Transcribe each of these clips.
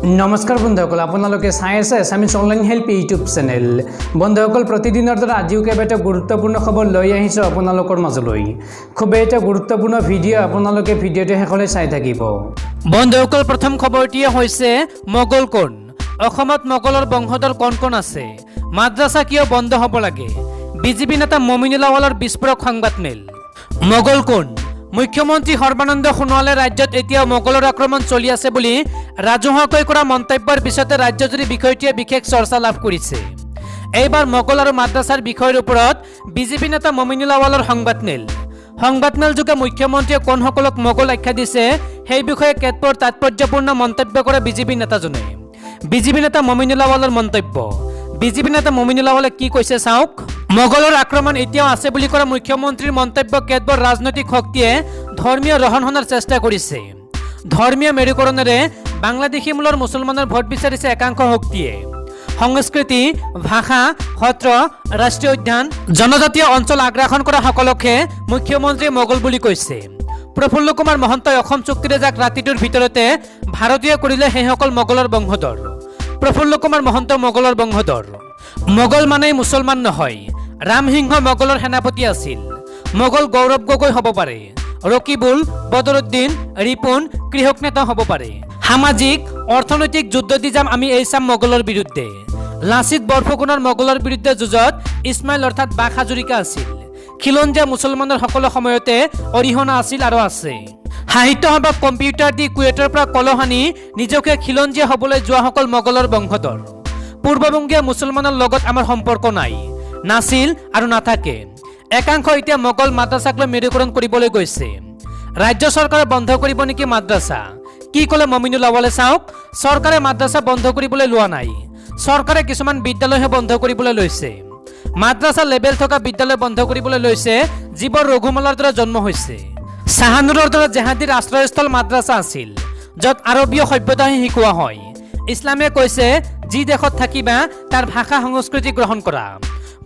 नमस्कार बंधुসকল আপোনালোকে চাই আছে এছামিছ অনলাইন হেল্প ইউটিউব চেনেল। বন্ধুসকল প্ৰতিদিনৰ দৰে আজিও কেইবাটা গুৰুত্বপূৰ্ণ খবৰ লৈ আহিছোঁ আপোনালোকৰ মাজলৈ। খুব এটা গুৰুত্বপূৰ্ণ ভিডিঅ' আপোনালোকে ভিডিঅ'টো শেষলৈ চাই থাকিব। বন্ধুসকল প্ৰথম খবৰটিয়ে হৈছে মোগল কোন। অসমত মোগলৰ বংশধৰ কোন কোন আছে? মাদ্ৰাছা কিয় বন্ধ হ'ব লাগে? বিজেপি নেতা মমিনুল্লাহৰ বিস্ফোৰক সংবাদ মেল। মোগল কোন? মুখ্যমন্ত্ৰী সৰ্বানন্দ সোণোৱালে ৰাজ্যত এতিয়াও মোগলৰ আক্ৰমণ চলি আছে বুলি ৰাজহুৱাকৈ কৰা মন্তব্যৰ পিছতে ৰাজ্যজুৰি বিষয়টোৱে বিশেষ চৰ্চা লাভ কৰিছে। এইবাৰ মোগল আৰু মাদ্ৰাছাৰ বিষয়ৰ ওপৰত বিজেপি নেতা মমিনুল্লাহৰ সংবাদ মেল যোগে মুখ্যমন্ত্ৰীয়ে কোনসকলক মোগল আখ্যা দিছে সেই বিষয়ে কেতবোৰ তাৎপৰ্যপূৰ্ণ মন্তব্য কৰে বিজেপি নেতাজনে। বিজেপি নেতা মমিনুল্লাহৰ মন্তব্য। বিজেপি নেতা মমিনুল্লাহলে কি কৈছে চাওক। মোগলৰ আক্ৰমণ এতিয়াও আছে বুলি কৰা মুখ্যমন্ত্ৰীৰ মন্তব্য কেতবোৰ ৰাজনৈতিক শক্তিয়ে ধৰ্মীয় ৰহণ সনাৰ চেষ্টা কৰিছে। ধৰ্মীয় মেৰুকৰণেৰে বাংলাদেশী মূলৰ মুছলমানৰ ভোট বিচাৰিছে একাংশ শক্তিয়ে। সংস্কৃতি, ভাষা, সত্ৰ, ৰাষ্ট্ৰীয় উদ্যান, জনজাতীয় অঞ্চল আগ্ৰাসন কৰা সকলকে মুখ্যমন্ত্ৰীয়ে মোগল বুলি কৈছে। প্ৰফুল্ল কুমাৰ মহন্তই অসম চুক্তিৰে যাক ৰাতিটোৰ ভিতৰতে ভাৰতীয় কৰিলে সেইসকল মোগলৰ বংশধৰ। প্ৰফুল্ল কুমাৰ মহন্ত মোগলৰ বংশধৰ। মোগল মানেই মুছলমান নহয়। ৰামসিংহ মোগলৰ সেনাপতি আছিল। মোগল গৌৰৱ গগৈ হ'ব পাৰে। ৰকিবুল, বদৰুদ্দিন, ৰিপুন কৃষক নেতা হ'ব পাৰে। সামাজিক অৰ্থনৈতিক যুদ্ধ দি যাম আমি এই চাম মোগলৰ বিৰুদ্ধে। লাচিত বৰফুকনৰ মোগলৰ বিৰুদ্ধে যুঁজত ইছমাইল অৰ্থাৎ বাঘ হাজৰিকা আছিল। খিলঞ্জীয়া মুছলমানৰ সকলো সময়তে অৰিহণা আছিল আৰু আছে। সাহিত্য সভাত কম্পিউটাৰ দি কুৱেটৰ পৰা কলহ আনি নিজকে খিলঞ্জীয়া হ'বলৈ যোৱাসকল মোগলৰ বংশধৰ। পূৰ্ববংগীয় মুছলমানৰ লগত আমাৰ সম্পৰ্ক নাই, নাছিল আৰু নাথাকে। একাংশ এতিয়া মোগল মাদ্ৰাছাক লৈ মেৰুকৰণ কৰিবলৈ গৈছে। ৰাজ্য চৰকাৰে বন্ধ কৰিব নেকি মাদ্ৰাছা? কি ক'লে মমিনুল্লাহলে চাওক। চৰকাৰে মাদ্ৰাছা বন্ধ কৰিবলৈ লোৱা নাই। চৰকাৰে কিছুমান বিদ্যালয়হে বন্ধ কৰিবলৈ লৈছে। মাদ্ৰাছা লেবেল থকা বিদ্যালয় বন্ধ কৰিবলৈ লৈছে যিবোৰ ৰঘুমলাৰ দৰে জন্ম হৈছে। চাহানুৰৰ দৰে জেহাদীৰ আশ্ৰয়স্থল মাদ্ৰাছা আছিল, য'ত আৰবীয় সভ্যতাহে শিকোৱা হয়। ইছলামে কৈছে যি দেশত থাকিবা তাৰ ভাষা সংস্কৃতি গ্ৰহণ কৰা।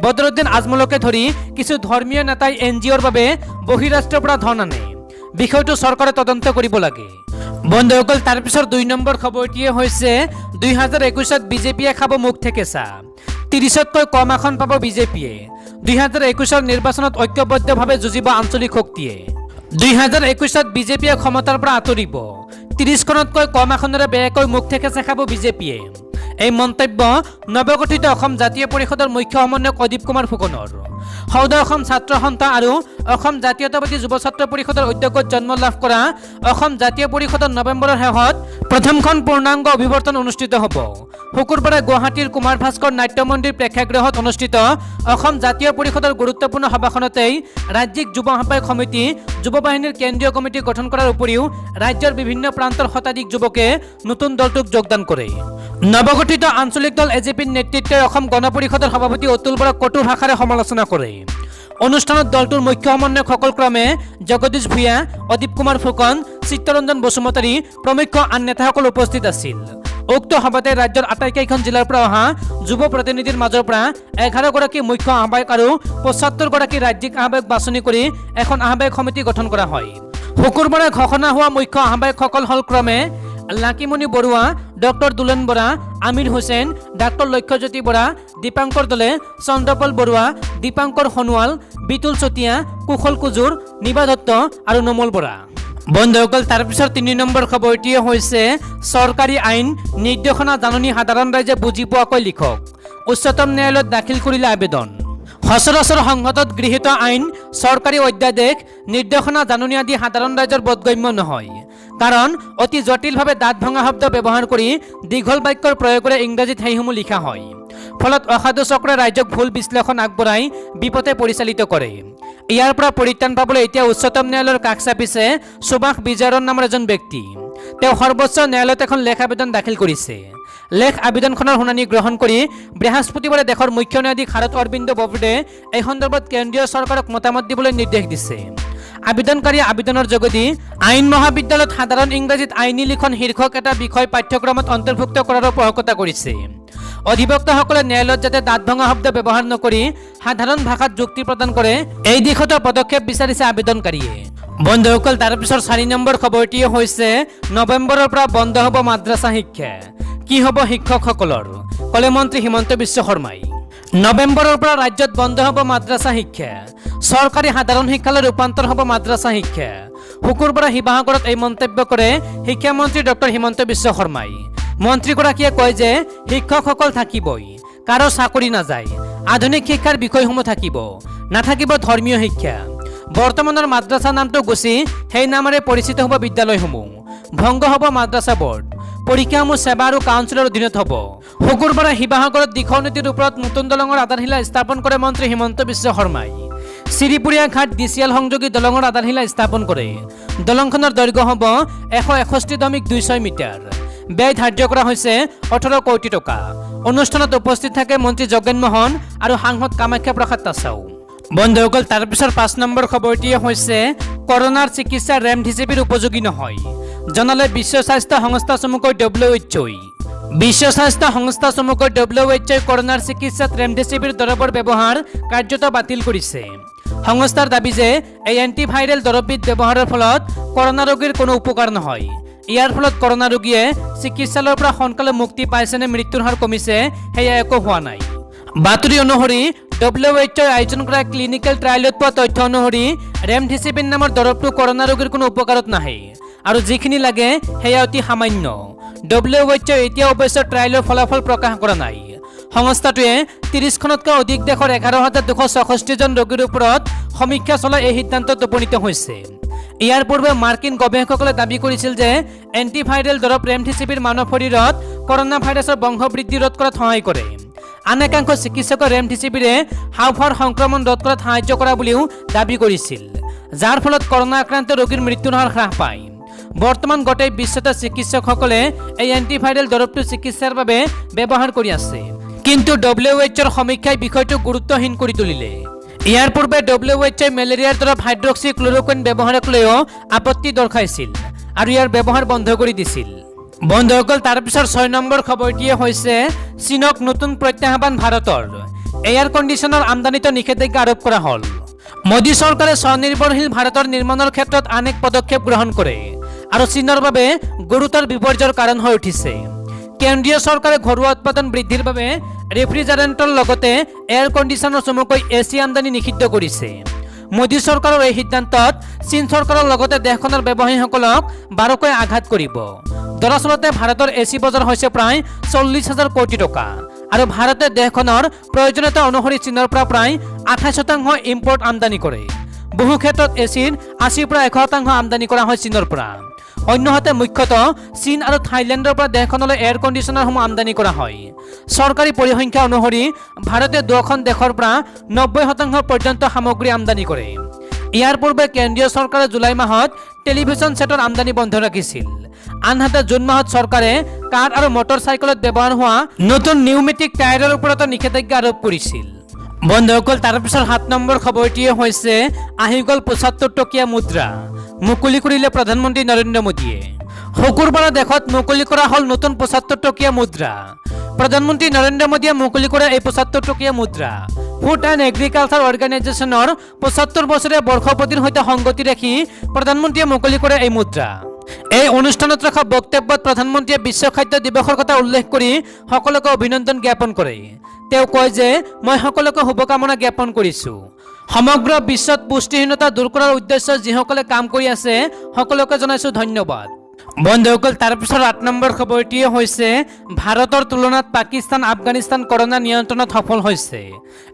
বদৰুদ্দিন আজমলকে ধৰি কিছু ধৰ্মীয় নেতাই NGOৰ বাবে বহিৰাষ্ট্ৰৰ পৰা ধন আনে। বিষয়টো চৰকাৰে তদন্ত কৰিব লাগে। বন্ধুসকল, তাৰপিছত 2 নম্বৰ খবৰটিয়ে হৈছে 2021ত বিজেপিয়ে খাব মুখ থেকেচা। 30তকৈ কম আসন পাব বিজেপিয়ে। 2021ৰ নিৰ্বাচনত ঐক্যবদ্ধভাৱে যুঁজিব আঞ্চলিক শক্তিয়ে। 2021ত বিজেপিয়ে ক্ষমতাৰ পৰা আঁতৰিব। 30খনতকৈ কম আসনেৰে বেয়াকৈ মুখ থেকেচা খাব বিজেপিয়ে। এই মন্তব্য নৱগঠিত অসম জাতীয় পৰিষদৰ মুখ্য সমন্বয়ক অদীপ কুমাৰ ফুকনৰ। সৌদ অসম ছাত্ৰ সন্থা আৰু অসম জাতীয়তাবাদী যুৱ ছাত্ৰ পৰিষদৰ উদ্যোগত জন্ম লাভ কৰা অসম জাতীয় পৰিষদৰ নৱেম্বৰৰ শেষত প্ৰথমখন পূৰ্ণাংগ অভিৱৰ্তন অনুষ্ঠিত হ'ব। শুকুৰবাৰে গুৱাহাটীৰ কুমাৰ ভাস্কৰ নাট্য মন্দিৰ প্ৰেক্ষাগৃহত অনুষ্ঠিত অসম জাতীয় পৰিষদৰ গুৰুত্বপূৰ্ণ সভাখনতেই ৰাজ্যিক যুৱ আহ্বায়ক সমিতি, যুৱ বাহিনীৰ কেন্দ্ৰীয় কমিটি গঠন কৰাৰ উপৰিও ৰাজ্যৰ বিভিন্ন প্ৰান্তৰ শতাধিক যুৱকে নতুন দলটোক যোগদান কৰে। নৱগঠিত আঞ্চলিক দল AJPৰ নেতৃত্বে অসম গণ পৰিষদৰ সভাপতি অতুল বৰাক কটু ভাষাৰে সমালোচনা কৰে। অনুষ্ঠানত দলটোৰ মুখ্য সমন্বয়কসকল ক্ৰমে জগদীশ ভূঞা, অদীপ কুমাৰ ফুকন, চিত্তৰঞ্জন বসুমতাৰী প্ৰমুখ্য আন নেতাসকল উপস্থিত আছিল। উক্ত সভাতে ৰাজ্যৰ আটাইকেইখন জিলাৰ পৰা অহা যুৱ প্ৰতিনিধিৰ মাজৰ পৰা 11গৰাকী মুখ্য আহ্বায়ক আৰু 75গৰাকী ৰাজ্যিক আহ্বায়ক বাছনি কৰি এখন আহ্বায়ক সমিতি গঠন কৰা হয়। শুকুৰবাৰে ঘোষণা হোৱা মুখ্য আহ্বায়কসকল হ'ল ক্ৰমে লাকিমণি বৰুৱা, ডক্টৰ দুলেন বৰা, আমিৰ হুছেইন, ডাক্তৰ লক্ষ্যজ্যোতি বৰা, দীপাংকৰ দলে, চন্দ্ৰপল বৰুৱা, দীপাংকৰ সোণোৱাল, বিতুল চতিয়া, কুশল কুজুৰ, নিভা দত্ত আৰু নমল বৰা। বন্ধুসকল, তাৰপিছত 3 নম্বৰ খবৰটিয়ে হৈছে চৰকাৰী আইন নিৰ্দেশনা জাননী সাধাৰণ ৰাইজে বুজি পোৱাকৈ লিখক। উচ্চতম ন্যায়ালয়ত দাখিল কৰিলে আবেদন। সচৰাচৰ সংসদত গৃহীত আইন, চৰকাৰী অধ্যাদেশ, নিৰ্দেশনা জাননী আদি সাধাৰণ ৰাইজৰ বোধগম্য নহয়। কাৰণ অতি জটিলভাৱে দাঁত ভঙা শব্দ ব্যৱহাৰ কৰি দীঘল বাক্যৰ প্ৰয়োগেৰে ইংৰাজীত সেইসমূহ লিখা হয়। ফলত অসাধু চক্ৰে ৰাজ্যক ভুল বিশ্লেষণ আগবঢ়াই বিপথে পৰিচালিত কৰে। ইয়াৰ পৰা পৰিত্ৰাণ পাবলৈ এতিয়া উচ্চতম ন্যায়ালয়ৰ কাষ চাপিছে সুভাষ বিজয়ৰণ নামৰ এজন ব্যক্তি। তেওঁ সৰ্বোচ্চ ন্যায়ালয়ত এখন লেখ আবেদন দাখিল কৰিছে। লেখ আবেদনখনৰ শুনানি গ্ৰহণ কৰি বৃহস্পতিবাৰে দেশৰ মুখ্য ন্যায়াধীশ শাৰদ অৰবিন্দ ববড়ে এই সন্দৰ্ভত কেন্দ্ৰীয় চৰকাৰক মতামত দিবলৈ নিৰ্দেশ দিছে। আবেদনকাৰীয়ে আবেদনৰ যোগেদি আইন মহাবিদ্যালয়ত সাধাৰণ ইংৰাজীত আইনী লিখন শীৰ্ষক এটা বিষয় পাঠ্যক্ৰমত অন্তৰ্ভুক্ত কৰাৰো পোষকতা কৰিছে। অধিবক্তাসকলে ন্যায়ালয়ত যাতে দাঁত ভঙা শব্দ ব্যৱহাৰ নকৰি সাধাৰণ ভাষাত যুক্তি প্ৰদান কৰে এই দিশতো পদক্ষেপ বিচাৰিছে আবেদনকাৰীয়ে। বন্ধুসকল, তাৰপিছত 4 নম্বৰ খবৰটিয়ে হৈছে নৱেম্বৰৰ পৰা বন্ধ হ'ব মাদ্ৰাছা শিক্ষা। কি হ'ব শিক্ষকসকলৰ, ক'লে মন্ত্ৰী হিমন্ত বিশ্ব শৰ্মাই। নৱেম্বৰৰ পৰা ৰাজ্যত বন্ধ হ'ব মাদ্ৰাছা শিক্ষা, চৰকাৰী সাধাৰণ শিক্ষালৈ ৰূপান্তৰ হ'ব মাদ্ৰাছা শিক্ষা। শুকুৰবাৰে শিৱসাগৰত এই মন্তব্য কৰে শিক্ষামন্ত্ৰী ডক্টৰ হিমন্ত বিশ্ব শৰ্মাই। মন্ত্ৰীগৰাকীয়ে কয় যে শিক্ষকসকল থাকিবই, কাৰো চাকৰি নাযায়, আধুনিক শিক্ষাৰ বিষয়সমূহ থাকিব, নাথাকিব ধৰ্মীয় শিক্ষা। বৰ্তমানৰ মাদ্ৰাছা নামটো গুচি সেই নামেৰে পৰিচিত হ'ব বিদ্যালয়সমূহ, ভংগ হ'ব মাদ্ৰাছা বোৰ্ড, পৰীক্ষাসমূহ সেৱা আৰু কাউন্সিলৰ অধীনত হ'ব। শুকুৰবাৰে শিৱসাগৰত দিখৌ নদীৰ ওপৰত নতুন দলঙৰ আধাৰশিলা স্থাপন কৰে মন্ত্ৰী হিমন্ত বিশ্ব শৰ্মাই। চিৰিপুৰীয়া ঘাট ডিচিএল সংযোগী দলঙৰ আধাৰশিলা স্থাপন কৰে। দলংখনৰ দৈৰ্ঘ্য হ'ব 161.26 মিটাৰ। ব্যয় ধাৰ্য কৰা হৈছে 18 কোটি টকা। অনুষ্ঠানত উপস্থিত থাকে মন্ত্ৰী যোগেন মোহন আৰু সাংসদ কামাখ্যা প্ৰসাদ তাছাও। বন্ধুসকল, তাৰপিছৰ 5 নম্বৰ খবৰটিয়ে হৈছে কৰোনাৰ চিকিৎসা ৰেমডিচিভিৰ উপযোগী নহয়, জনালে বিশ্ব স্বাস্থ্য সংস্থা চমুকৈ WHO। বিশ্ব স্বাস্থ্য সংস্থা চমুকৈ WHO কৰোনাৰ চিকিৎসাত ৰেমডিচিভিৰ দৰৱৰ ব্যৱহাৰ কাৰ্যত বাতিল কৰিছে। সংস্থাৰ দাবী যে এই এণ্টিভাইৰেল দৰৱবিধ ব্যৱহাৰৰ ফলত কৰোনা ৰোগীৰ কোনো উপকাৰ নহয়। ইয়াৰ ফলত কৰোনা ৰোগীয়ে চিকিৎসালয়ৰ পৰা সোনকালে মুক্তি পাইছে নে মৃত্যুৰ হাৰ কমিছে সেয়া একো হোৱা নাই। বাতৰি অনুসৰি WHO আয়োজন কৰা ক্লিনিকেল ট্ৰায়েলত পোৱা তথ্য অনুসৰি ৰেমডিচিভিৰ নামৰ দৰৱটো কৰোনা ৰোগীৰ কোনো উপকাৰত নাহে আৰু যিখিনি লাগে সেয়া অতি সামান্য। WHO এতিয়া অৱশ্যে ট্ৰায়েলৰ ফলাফল প্ৰকাশ কৰা নাই। সংস্থাটোৱে 30খনতকৈ অধিক দেশৰ 11,264 জন ৰোগীৰ ওপৰত সমীক্ষা চলাই এই সিদ্ধান্তত উপনীত হৈছে। ইয়াৰ পূৰ্বে মাৰ্কিন গৱেষকসকলে দাবী কৰিছিল যে এণ্টিভাইৰেল দৰৱ ৰেমডিচিভিৰ মানৱ শৰীৰত কৰোনা ভাইৰাছৰ বংশবৃদ্ধি ৰোধ কৰাত সহায় কৰে। আন একাংশ চিকিৎসকে ৰেমডিচিভিৰে হাওঁফাওঁৰ সংক্ৰমণ ৰোধ কৰাত সাহায্য কৰা বুলিও দাবী কৰিছিল, যাৰ ফলত কৰোনা আক্ৰান্ত ৰোগীৰ মৃত্যুৰ হাৰ হ্ৰাস পায়। বৰ্তমান গোটেই বিশ্বতে চিকিৎসকসকলে এই এণ্টিভাইৰেল দৰৱটো চিকিৎসাৰ বাবে ব্যৱহাৰ কৰি আছে, কিন্তু WHOৰ সমীক্ষাই বিষয়টো গুৰুত্বহীন কৰি তুলিলে। ইয়াৰ পূৰ্বে WHO মেলেৰিয়াৰ দৰৱ হাইড্ৰক্সি ক্লৰোকুইন ব্যৱহাৰক লৈও আপত্তি দৰ্শাইছিল আৰু ইয়াৰ ব্যৱহাৰ বন্ধ কৰি দিছিল। বন্ধুসকল, তাৰপিছৰ 6 নম্বৰ খবৰটিয়ে হৈছে চীনক নতুন প্ৰত্যাহ্বান ভাৰতৰ, এয়াৰ কণ্ডিশ্যনৰ আমদানিত নিষেধাজ্ঞা আৰোপ কৰা হ'ল। মোদী চৰকাৰে স্বনিৰ্ভৰশীল ভাৰতৰ নিৰ্মাণৰ ক্ষেত্ৰত আন এক পদক্ষেপ গ্ৰহণ কৰে আৰু চীনৰ বাবে গুৰুতৰ বিপৰ্যয়ৰ কাৰণ হৈ উঠিছে। কেন্দ্ৰীয় চৰকাৰে ঘৰুৱা উৎপাদন বৃদ্ধিৰ বাবে ৰেফ্ৰিজাৰেণ্টৰ লগতে এয়াৰ কণ্ডিশ্যনৰ চমুকৈ AC আমদানি নিষিদ্ধ কৰিছে। মোদী চৰকাৰৰ এই সিদ্ধান্তত চীন চৰকাৰৰ লগতে দেশখনৰ ব্যৱসায়ীসকলক বাৰুকৈ আঘাত কৰিব। দৰাচলতে ভাৰতৰ AC বজাৰ হৈছে প্ৰায় 40,000 কোটি টকা আৰু ভাৰতে দেশখনৰ প্ৰয়োজনীয়তা অনুসৰি চীনৰ পৰা প্ৰায় 28% ইম্পৰ্ট আমদানি কৰে। বহু ক্ষেত্ৰত ACৰ 80 পৰা 100% আমদানি কৰা হয় চীনৰ পৰা। অন্যহাতে মুখ্যতঃ চীন আৰু থাইলেণ্ডৰ পৰা দেশখনলৈ এয়াৰ কণ্ডিশ্যনাৰসমূহ আমদানি কৰা হয়। চৰকাৰী পৰিসংখ্যা অনুসৰি ভাৰতে দুখন দেশৰ পৰা 90% পৰ্যন্ত সামগ্ৰী আমদানি কৰে। ইয়াৰ পূৰ্বে কেন্দ্ৰীয় চৰকাৰে জুলাই মাহত টেলিভিছন ছেটৰ আমদানি বন্ধ ৰাখিছিল। আনহাতে জুন মাহত চৰকাৰে কাৰ আৰু মটৰ চাইকেলত ব্যৱহাৰ হোৱা নতুন নিউমেটিক টায়াৰৰ ওপৰত নিষেধাজ্ঞা আৰোপ কৰিছিল। বন্ধুসকল, তাৰপিছৰ 7 নম্বৰ খবৰটিয়ে হৈছে আহি গ'ল 75 টকীয়া মুদ্ৰা, মুকলি কৰিলে প্ৰধানমন্ত্ৰী নৰেন্দ্ৰ মোদীয়ে। শুকুৰবাৰে দেশত মুকলি কৰা হ'ল নতুন 75 টকীয়া মুদ্ৰা। প্ৰধানমন্ত্ৰী নৰেন্দ্ৰ মোদীয়ে মুকলি কৰে এই 75 টকীয়া মুদ্ৰা। ফুড এণ্ড এগ্ৰিকালচাৰ অৰ্গেনাইজেশ্যনৰ 75 বছৰীয়া বৰ্ষপূৰ্তিৰ সৈতে সংগতি ৰাখি প্ৰধানমন্ত্ৰীয়ে মুকলি কৰে এই মুদ্ৰা। এই অনুষ্ঠানত ৰখা বক্তব্যত প্ৰধানমন্ত্ৰীয়ে বিশ্ব খাদ্য দিৱসৰ কথা উল্লেখ কৰি সকলোকে অভিনন্দন জ্ঞাপন কৰে। তেওঁ কয় যে মই সকলোকে শুভকামনা জ্ঞাপন কৰিছোঁ। সমগ্ৰ বিশ্বত পুষ্টিহীনতা দূৰ কৰাৰ উদ্দেশ্যে যিসকলে কাম কৰি আছে সকলোকে জনাইছোঁ ধন্যবাদ। বন্ধুসকল, তাৰপিছৰ 8 নম্বৰ খবৰটিয়ে হৈছে ভাৰতৰ তুলনাত পাকিস্তান আফগানিস্তান কৰোনা নিয়ন্ত্ৰণত সফল হৈছে।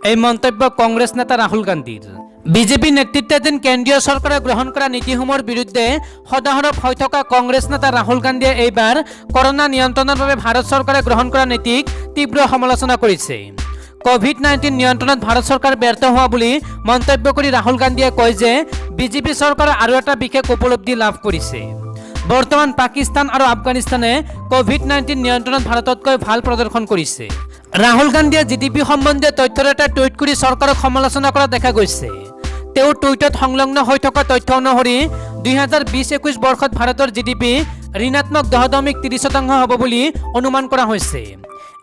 এই মন্তব্য কংগ্ৰেছ নেতা ৰাহুল গান্ধীৰ। বিজেপি নেতৃত্বাধীন কেন্দ্ৰীয় চৰকাৰে গ্ৰহণ কৰা নীতিসমূহৰ বিৰুদ্ধে সদাসৰব হৈ থকা কংগ্ৰেছ নেতা ৰাহুল গান্ধীয়ে এইবাৰ কৰোনা নিয়ন্ত্ৰণৰ বাবে ভাৰত চৰকাৰে গ্ৰহণ কৰা নীতিক তীব্ৰ সমালোচনা কৰিছে। কোভিড-19 নিয়ন্ত্ৰণত ভাৰত চৰকাৰ ব্যৰ্থ হোৱা বুলি মন্তব্য কৰি ৰাহুল গান্ধীয়ে কয় যে বিজেপি চৰকাৰে আৰু এটা বিশেষ উপলব্ধি লাভ কৰিছে। বৰ্তমান পাকিস্তান আৰু আফগানিস্তানে কোভিড-19 নিয়ন্ত্ৰণত ভাৰততকৈ ভাল প্ৰদৰ্শন কৰিছে। ৰাহুল গান্ধীয়ে জিডিপি সম্বন্ধীয় তথ্যৰ এটা টুইট কৰি চৰকাৰক সমালোচনা কৰা দেখা গৈছে। তেওঁৰ টুইটত সংলগ্ন হৈ থকা তথ্য অনুসৰি 2020-21 বৰ্ষত ভাৰতৰ জিডিপি ঋণাত্মক 10.30% হ'ব বুলি অনুমান কৰা হৈছে।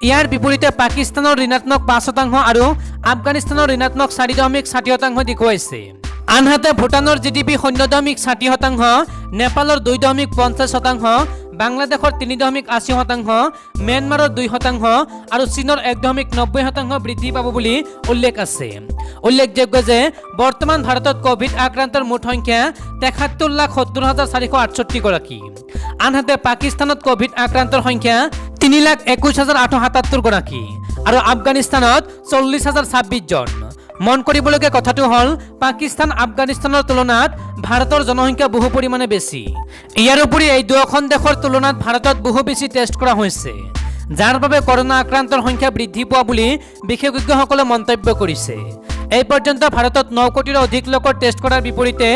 ইয়াৰ বিপৰীতে পাকিস্তানৰ ঋণাত্মক 5% আৰু আফগানিস্তানৰ ঋণাত্মক 4.60% দেখুৱাইছে। আনহাতে ভূটানৰ জিডিপি 0.60%, নেপালৰ 2.50%, বাংলাদেশৰ 3.80%, ম্যানমাৰৰ 2% আৰু চীনৰ 1.90% বৃদ্ধি পাব বুলি উল্লেখ আছে। উল্লেখযোগ্য যে বৰ্তমান ভাৰতত কোভিড আক্ৰান্তৰ মুঠ সংখ্যা 73,70,468 গৰাকী। আনহাতে পাকিস্তানত কোভিড আক্ৰান্তৰ সংখ্যা 3,21,877 গৰাকী আৰু আফগানিস্তানত 40,026 জন। মন কৰিবলগীয়া কথাটো হ'ল পাকিস্তান আফগানিস্তানৰ তুলনাত ভাৰতৰ জনসংখ্যা বহু পৰিমাণে বেছি। ইয়াৰ উপৰি এই দুয়োখন দেশৰ তুলনাত ভাৰতত বহু বেছি টেষ্ট কৰা হৈছে, যাৰ বাবে কৰোনা আক্ৰান্তৰ সংখ্যা বৃদ্ধি পোৱা বুলি বিশেষজ্ঞসকলে মন্তব্য কৰিছে। এই পৰ্যন্ত ভাৰতত 9 কোটিৰো অধিক লোকৰ টেষ্ট কৰাৰ বিপৰীতে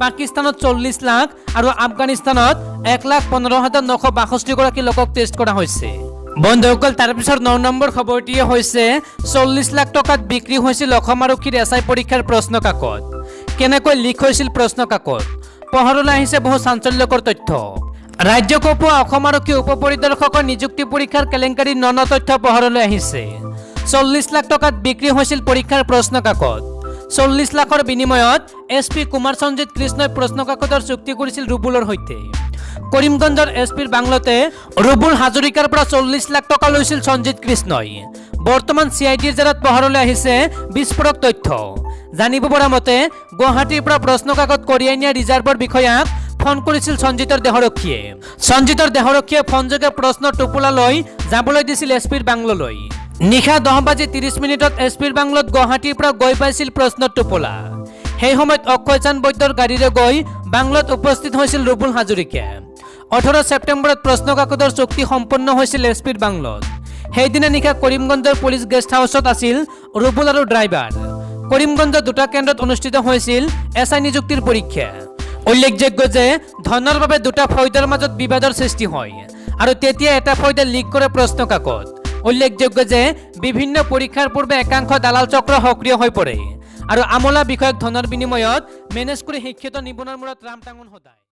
পাকিস্তানত 40 লাখ আৰু আফগানিস্তানত 1,15,962 গৰাকী লোকক টেষ্ট কৰা হৈছে। বন্ধুসকল, তাৰপিছত 9 নম্বৰ খবৰটিয়ে হৈছে 40 লাখ টকাত বিক্ৰী হৈছিল অসম আৰক্ষীৰ এছআই পৰীক্ষাৰ প্ৰশ্ন কাকত। কেনেকৈ লিক হৈছিল প্ৰশ্ন কাকত? পোহৰলৈ আহিছে বহু চাঞ্চল্যকৰ তথ্য। ৰাজ্যক পোৱা অসম আৰক্ষী উপ পৰিদৰ্শকৰ নিযুক্তি পৰীক্ষাৰ কেলেংকাৰীৰ ন তথ্য পোহৰলৈ আহিছে। 40 লাখ টকাত বিক্ৰী হৈছিল পৰীক্ষাৰ প্ৰশ্ন কাকত। 40 লাখৰ বিনিময়ত SP কুমাৰ সঞ্জিত কৃষ্ণই প্ৰশ্ন কাকতৰ চুক্তি কৰিছিল ৰুবুলৰ সৈতে। কৰিমগঞ্জৰ SPৰ বাংলতে ৰুবুল হাজৰিকাৰ পৰা 40 লাখ টকা লৈছিল সঞ্জিত কৃষ্ণই। বৰ্তমান CIDৰ জেৰাত পোহৰলৈ আহিছে বিস্ফোৰক তথ্য। জানিব পৰা মতে গুৱাহাটীৰ পৰা প্ৰশ্ন কাকত কঢ়িয়াই নিয়া ৰিজাৰ্ভৰ বিষয়াক ফোন কৰিছিল সঞ্জিতৰ দেহৰক্ষীয়ে। সঞ্জিতৰ দেহৰক্ষীয়ে ফোনযোগে প্ৰশ্ন টোপোলা লৈ যাবলৈ দিছিল SPৰ বাংললৈ। নিশা 10:30 SPৰ বাংলত গুৱাহাটীৰ পৰা গৈ পাইছিল প্ৰশ্নৰ টোপোলা। সেই সময়ত অক্ষয় চান্দ বৈদ্যৰ গাড়ীৰে গৈ বাংলত উপস্থিত হৈছিল ৰুবুল হাজৰিকা। 18 ছেপ্টেম্বৰত প্ৰশ্ন কাকতৰ চুক্তি সম্পন্ন হৈছিল SPৰ বাংলত। সেইদিনা নিশা কৰিমগঞ্জৰ পুলিচ গেষ্ট হাউচত আছিল ৰুবুল আৰু ড্ৰাইভাৰ। কৰিমগঞ্জৰ 2টা কেন্দ্ৰত অনুষ্ঠিত হৈছিল এছআই নিযুক্তিৰ পৰীক্ষা। উল্লেখযোগ্য যে ধনৰ বাবে 2টা ফৌজৰ মাজত বিবাদৰ সৃষ্টি হয় আৰু তেতিয়া এটা ফৌজে লিক কৰে প্ৰশ্ন কাকত। উল্লেখযোগ্য যে বিভিন্ন পৰীক্ষাৰ পূৰ্বে একাংশ দালাল চক্ৰ সক্ৰিয় হৈ পৰে আৰু আমোলা বিষয়ক ধনৰ বিনিময়ত মেনেজ কৰি শিক্ষিত নিবনুৱাৰ মূৰত ৰাম টাঙন সদায়।